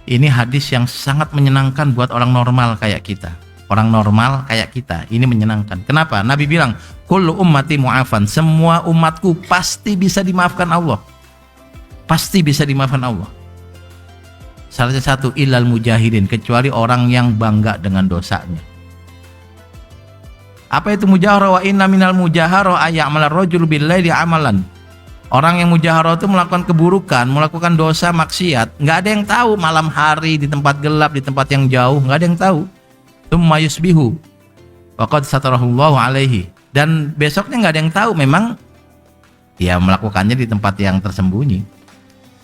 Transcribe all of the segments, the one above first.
Ini hadis yang sangat menyenangkan buat orang normal kayak kita. Orang normal kayak kita, ini menyenangkan. Kenapa? Nabi bilang, kullu ummati mu'afan, semua umatku pasti bisa dimaafkan Allah. Pasti bisa dimaafkan Allah. Salah satu ilal mujahidin, kecuali orang yang bangga dengan dosanya. Apa itu mujahara? Wa inna minal mujahara ayya'mal rajul billaili amalan. Orang yang mujahara itu melakukan keburukan, melakukan dosa maksiat, nggak ada yang tahu, malam hari di tempat gelap, di tempat yang jauh, nggak ada yang tahu. Tsumma yusbihu waqad satarahullahu alaihi, dan besoknya nggak ada yang tahu, memang dia melakukannya di tempat yang tersembunyi.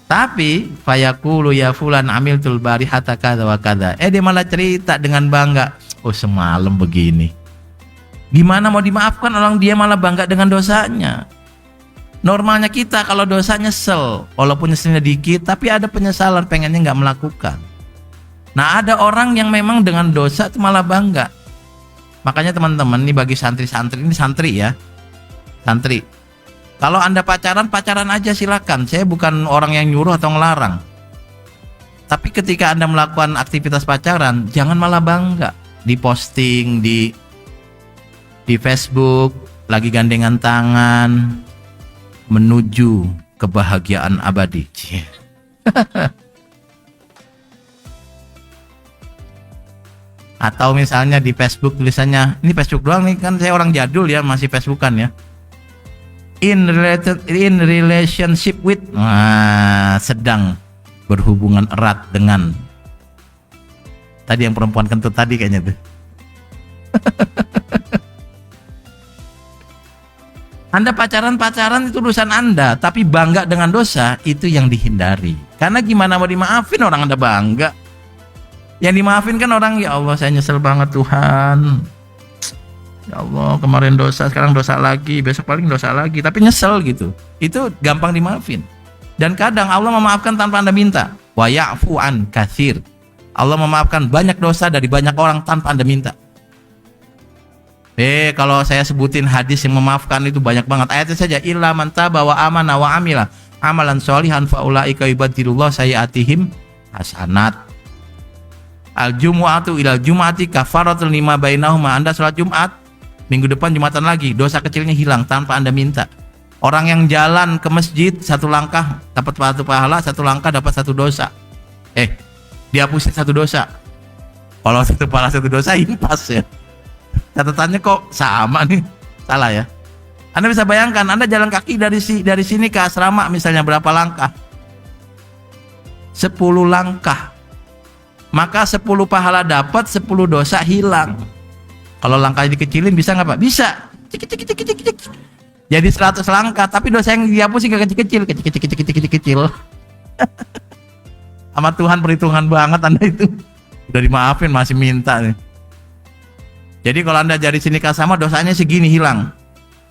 Tapi fayaqulu ya fulan amiltul barihata kadza wa kadza. Dia malah cerita dengan bangga, oh semalam begini. Gimana mau dimaafkan orang dia malah bangga dengan dosanya? Normalnya kita kalau dosa nyesel, walaupun nyeselnya dikit, tapi ada penyesalan, pengennya nggak melakukan. Nah, ada orang yang memang dengan dosa itu malah bangga. Makanya teman-teman, nih bagi santri-santri, ini santri ya, santri. Kalau Anda pacaran, pacaran aja silakan. Saya bukan orang yang nyuruh atau ngelarang. Tapi ketika Anda melakukan aktivitas pacaran, jangan malah bangga. Di posting di Facebook, lagi gandengan tangan, menuju kebahagiaan abadi. Atau misalnya di Facebook tulisannya, ini Facebook doang nih, kan saya orang jadul ya, masih Facebookan ya. In relationship with, sedang berhubungan erat dengan, tadi yang perempuan kentut tadi kayaknya tuh. Anda pacaran itu urusan Anda, tapi bangga dengan dosa itu yang dihindari. Karena gimana mau dimaafin orang Anda bangga? Yang dimaafin kan orang, ya Allah saya nyesel banget Tuhan. Ya Allah kemarin dosa, sekarang dosa lagi, besok paling dosa lagi, tapi nyesel gitu. Itu gampang dimaafin. Dan kadang Allah memaafkan tanpa Anda minta. Wa ya'fu an katsir. Allah memaafkan banyak dosa dari banyak orang tanpa Anda minta. Kalau saya sebutin hadis yang memaafkan itu banyak banget. Ayatnya saja, illa man taba wa amana wa amila amalan sholihan fa ulaika yubaddilullah sayyi'atihim hasanat. Al jumu'atu ilal jumu'ati kafaratul lima bainahuma. Anda sholat Jumat, minggu depan Jumatan lagi, dosa kecilnya hilang tanpa Anda minta. Orang yang jalan ke masjid satu langkah dapat satu pahala, satu langkah dapat satu dosa. Dihapusin satu dosa. Kalau satu pahala satu dosa impas ya. Catatannya kok sama nih, salah ya. Anda bisa bayangkan, Anda jalan kaki dari sini ke asrama misalnya berapa langkah? 10 langkah. Maka 10 pahala dapat, 10 dosa hilang. Kalau langkahnya dikecilin bisa nggak Pak? Bisa. Cik. Jadi 100 langkah, tapi dosa yang dihapusin gak kecil-kecil. Sama Tuhan perhitungan banget Anda itu. Udah dimaafin masih minta nih. Jadi kalau Anda dari sini ke sama dosanya segini hilang.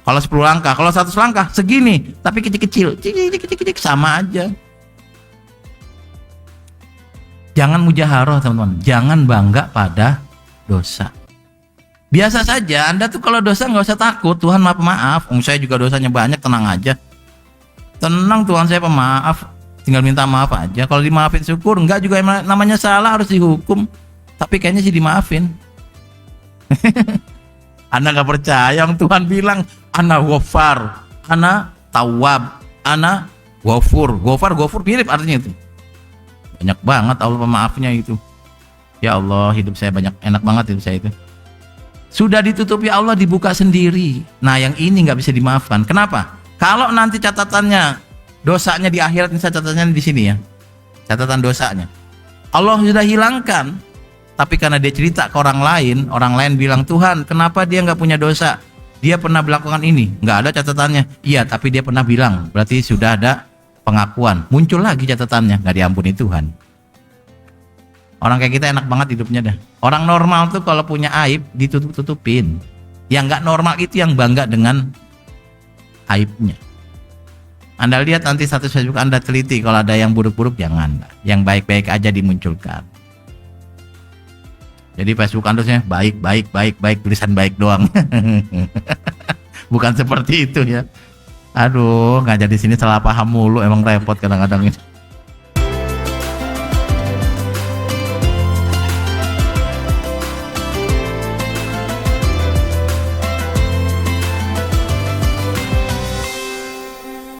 Kalau 10 langkah, kalau 100 langkah segini, tapi kecil-kecil, sama aja. Jangan mujaharah teman-teman, jangan bangga pada dosa. Biasa saja, Anda tuh kalau dosa nggak usah takut, Tuhan maaf. Saya juga dosanya banyak, tenang aja. Tenang, Tuhan saya pemaaf, tinggal minta maaf aja. Kalau dimaafin syukur, enggak juga namanya salah harus dihukum. Tapi kayaknya sih dimaafin. Anda nggak percaya, Tuhan bilang ana ghafar, ana tawwab, ana ghafur. Ghafar mirip artinya itu. Banyak banget Allah pemaafnya itu. Ya Allah, hidup saya banyak, enak banget hidup saya itu. Sudah ditutupi Allah, dibuka sendiri. Nah yang ini nggak bisa dimaafkan. Kenapa? Kalau nanti catatannya dosanya di akhirat, misalnya catatannya di sini ya, catatan dosanya Allah sudah hilangkan. Tapi karena dia cerita ke orang lain bilang, Tuhan kenapa dia nggak punya dosa? Dia pernah melakukan ini, nggak ada catatannya. Iya, tapi dia pernah bilang, berarti sudah ada pengakuan. Muncul lagi catatannya, nggak diampuni Tuhan. Orang kayak kita enak banget hidupnya dah. Orang normal tuh kalau punya aib ditutup-tutupin. Yang nggak normal itu yang bangga dengan aibnya. Anda lihat nanti status Facebook Anda, teliti, kalau ada yang buruk-buruk jangan, yang baik-baik aja dimunculkan. Jadi Facebook Anda baik, tulisan baik doang. Bukan seperti itu ya. Aduh, ngajar di sini salah paham mulu, emang repot kadang-kadang ini.